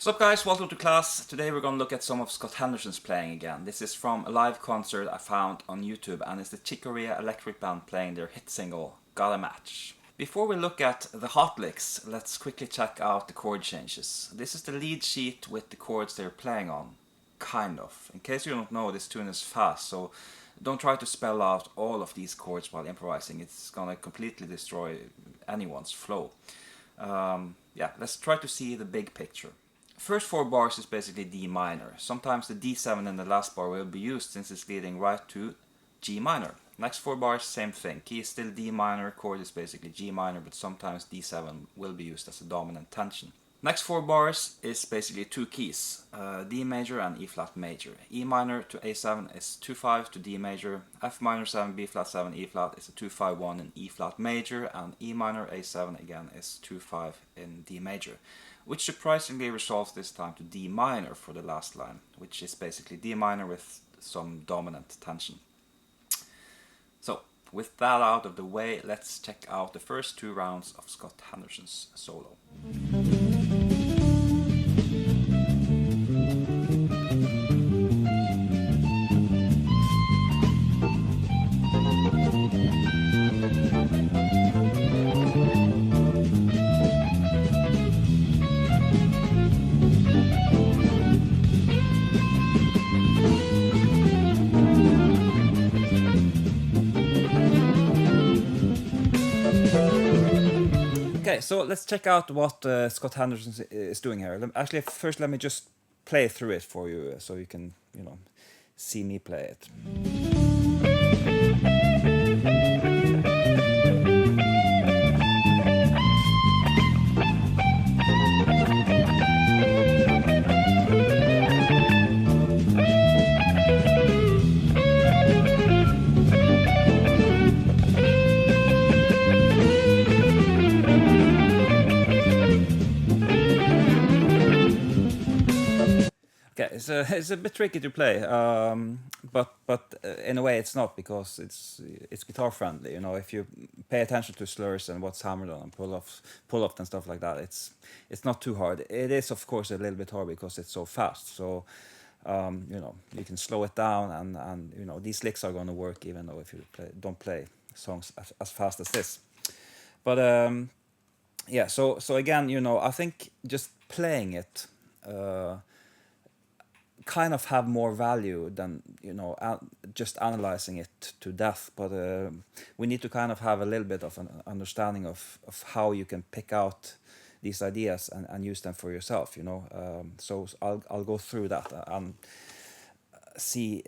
What's up guys, welcome to class. Today we're going to look at some of Scott Henderson's playing again. This is from a live concert I found on YouTube and it's the Corea electric band playing their hit single, Got a Match. Before we look at the hot licks, let's quickly check out the chord changes. This is the lead sheet with the chords they're playing on, kind of. In case you don't know, this tune is fast, so don't try to spell out all of these chords while improvising. It's gonna completely destroy anyone's flow. Let's try to see the big picture. First four bars is basically D minor. Sometimes the D7 in the last bar will be used since it's leading right to G minor. Next four bars, same thing. Key is still D minor, chord is basically G minor, but sometimes D7 will be used as a dominant tension. Next four bars is basically two keys, D major and E flat major. E minor to A7 is 2-5 to D major, F minor 7, B flat 7, E flat is a 2-5-1 in E flat major, and E minor A7 again is 2-5 in D major, which surprisingly resolves this time to D minor for the last line, which is basically D minor with some dominant tension. So, with that out of the way, let's check out the first two rounds of Scott Henderson's solo. Okay, so let's check out what Scott Henderson is doing here. Actually, first let me just play through it for you so you can, see me play it. Okay, it's a bit tricky to play, but in a way it's not, because it's guitar friendly. If you pay attention to slurs and what's hammered on and pull off and stuff like that, it's not too hard. It is of course a little bit hard because it's so fast. So you can slow it down, and these licks are going to work even though if you don't play songs as fast as this. But yeah, so again, I think just playing it kind of have more value than just analyzing it to death. But we need to kind of have a little bit of an understanding of how you can pick out these ideas and use them for yourself. So I'll go through that and see.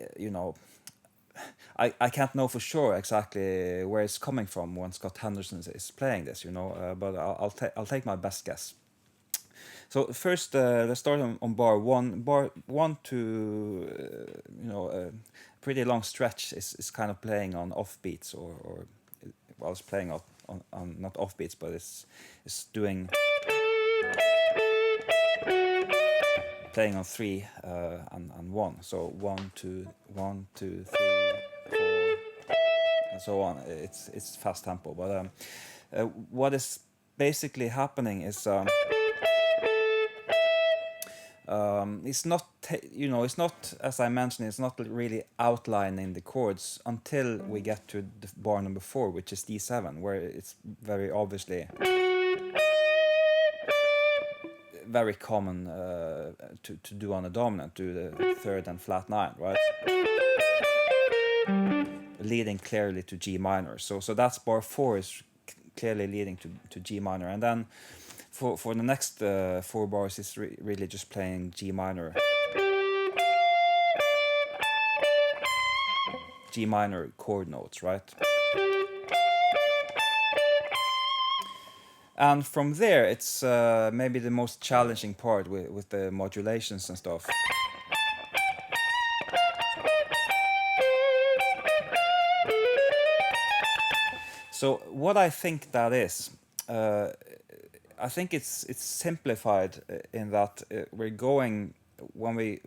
I can't know for sure exactly where it's coming from when Scott Henderson is playing this. But I'll take my best guess. So first, let's start on bar one. Bar one to a pretty long stretch is kind of playing on offbeats, or well, it's playing on not offbeats, but it's doing playing on 3 and 1. So 1 2 1 2 3 4 and so on. It's fast tempo, but what is basically happening is. It's not, it's not, as I mentioned, it's not really outlining the chords until we get to the bar number 4, which is D7, where it's very obviously very common to do on a dominant, do the third and flat 9, right? Leading clearly to G minor. So that's bar 4 is clearly leading to G minor, and then for the next 4 bars, it's really just playing G minor. G minor chord notes, right? And from there, it's maybe the most challenging part with the modulations and stuff. So what I think that is, I think it's simplified in that we're going, when we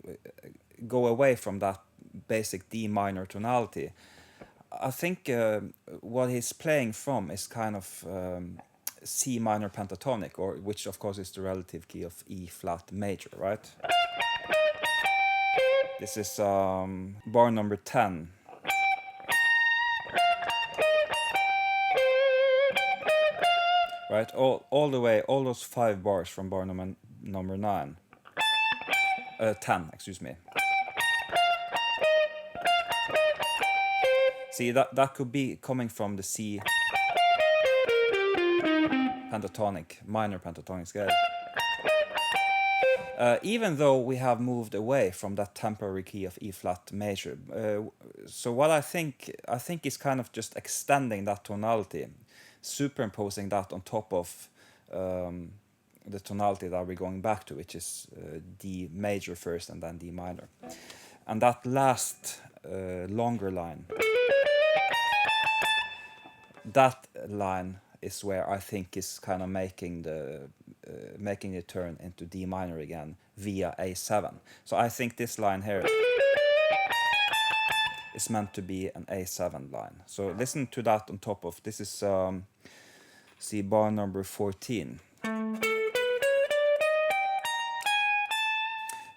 go away from that basic D minor tonality, I think what he's playing from is kind of C minor pentatonic, or which of course is the relative key of E flat major, right? This is bar number 10. Right, all the way, all those 5 bars from bar number 9. 10, excuse me. See, that could be coming from the C pentatonic, minor pentatonic scale. Even though we have moved away from that temporary key of E flat major. So what I think is kind of just extending that tonality, superimposing that on top of the tonality that we're going back to, which is D major first and then D minor. And that last longer line, that line is where I think is kind of making the turn into D minor again via A7. So I think this line here is meant to be an A7 line. So listen to that on top of, this is C bar number 14.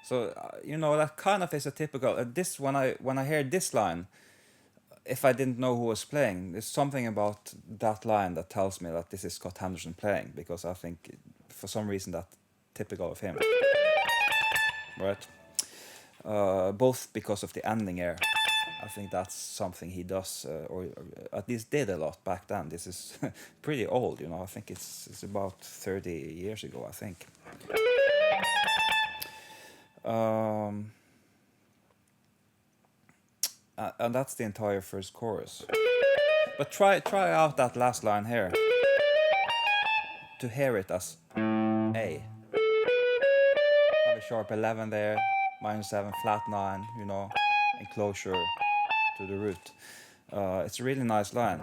So you know, that kind of is a typical this when I hear this line, if I didn't know who was playing, there's something about that line that tells me that this is Scott Henderson playing, because I think for some reason that's typical of him, right? Both because of the ending here. I think that's something he does, or at least did a lot back then. This is pretty old, you know. I think it's about 30 years ago, I think. And that's the entire first chorus. But try out that last line here to hear it as A. Have a sharp 11 there, minor 7, flat 9, you know, and closure to the root. It's a really nice line.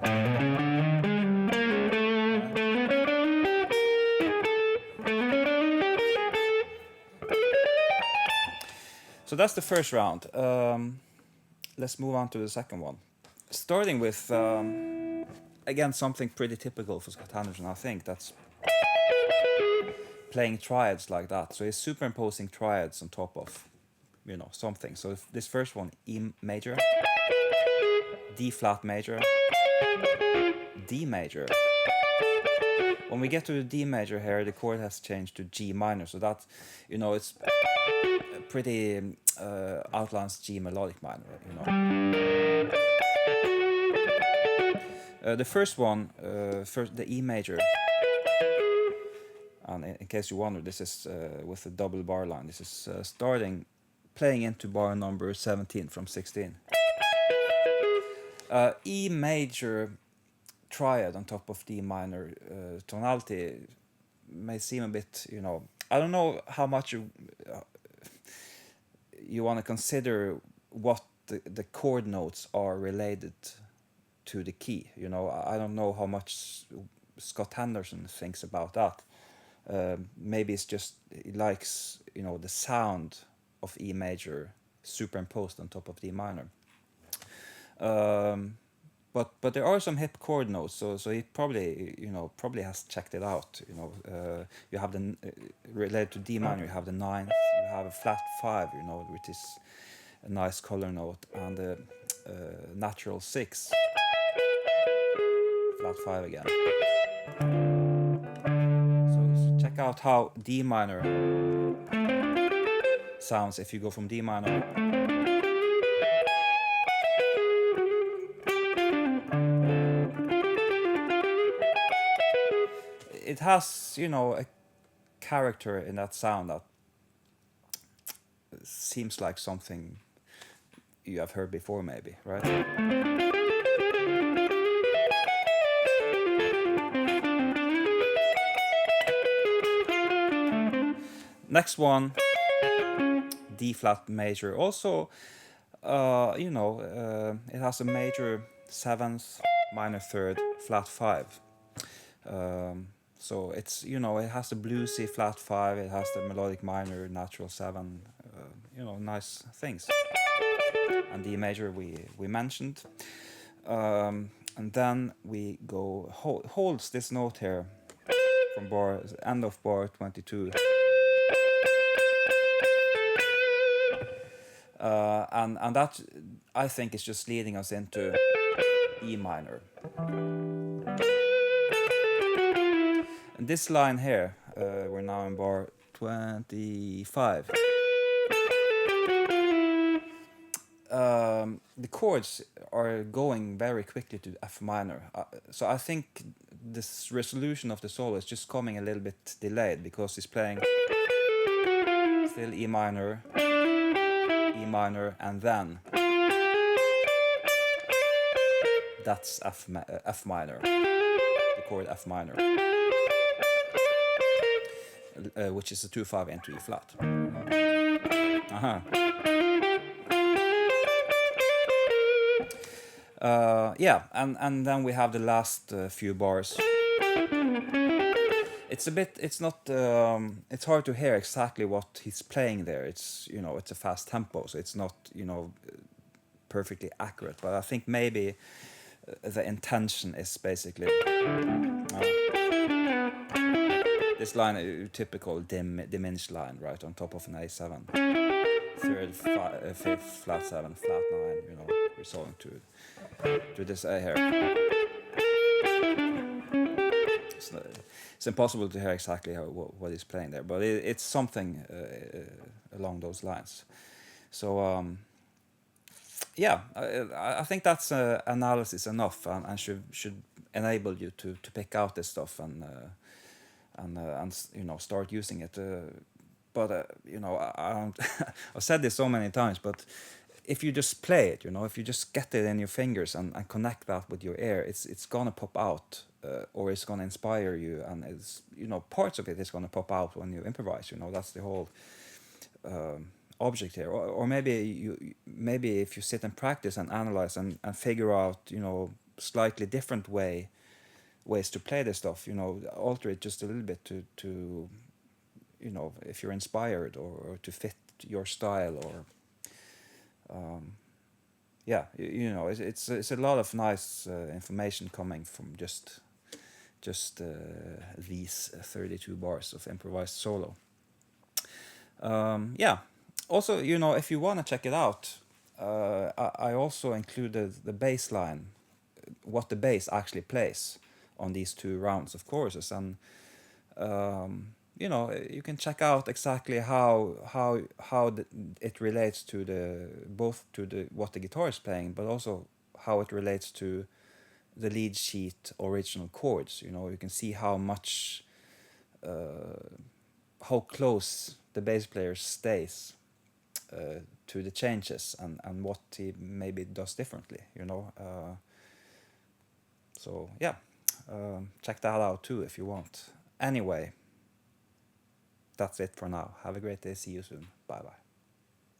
So that's the first round. Let's move on to the second one. Starting with, again, something pretty typical for Scott Henderson, I think. That's playing triads like that. So he's superimposing triads on top of, you know, something. So this first one, E major, D flat major, D major. When we get to the D major here, the chord has changed to G minor. So that, you know, it's pretty outlines G melodic minor, you know. The first one, the E major, and in case you wonder, this is with a double bar line. This is playing into bar number 17 from 16. E major triad on top of D minor tonality may seem a bit, you know, I don't know how much you want to consider what the chord notes are related to the key. You know, I don't know how much Scott Henderson thinks about that. Maybe it's just he likes, you know, the sound of E major superimposed on top of D minor. But there are some hip chord notes, so he probably has checked it out. You know, you have the related to D minor, you have the 9th, you have a flat 5, you know, which is a nice color note, and the natural 6, flat 5 again. So check out how D minor sounds if you go from D minor. It has, you know, a character in that sound that seems like something you have heard before, maybe, right? Next one, D flat major. Also, you know, it has a major 7th, minor 3rd, flat 5. So it's, you know, it has the bluesy flat 5, it has the melodic minor, natural 7, you know, nice things. And D major we mentioned. And then we go, holds this note here from bar end of bar 22. And that, I think, is just leading us into E minor. And this line here, we're now in bar 25. The chords are going very quickly to F minor. So I think this resolution of the solo is just coming a little bit delayed because he's playing still E minor, and then that's F minor, the chord F minor, which is a 2/5 into E flat. Yeah, and then we have the last few bars. It's not, it's hard to hear exactly what he's playing there. It's, it's a fast tempo, so it's not, perfectly accurate. But I think maybe the intention is basically this line, a typical diminished line, right, on top of an A7. Third, fifth, flat 7, flat 9, resolving to this A here. It's impossible to hear exactly what he's playing there, but it's something along those lines. So yeah, I think that's analysis enough, and should enable you to pick out this stuff and start using it. But I don't I've said this so many times, but if you just play it, if you just get it in your fingers and connect that with your ear, it's gonna pop out, or it's gonna inspire you, and it's parts of it is gonna pop out when you improvise. That's the whole object here. Or maybe if you sit and practice and analyze and figure out slightly different ways to play this stuff, alter it just a little bit to if you're inspired, or to fit your style, or yeah, it's a lot of nice information coming from just these 32 bars of improvised solo. Yeah, also, if you want to check it out, I also included the bass line, what the bass actually plays on these 2 rounds of choruses, and you can check out exactly how it relates to both to what the guitar is playing, but also how it relates to the lead sheet original chords. You can see how much, how close the bass player stays to the changes, and what he maybe does differently. So yeah, check that out too if you want. Anyway, that's it for now. Have a great day. See you soon. Bye bye.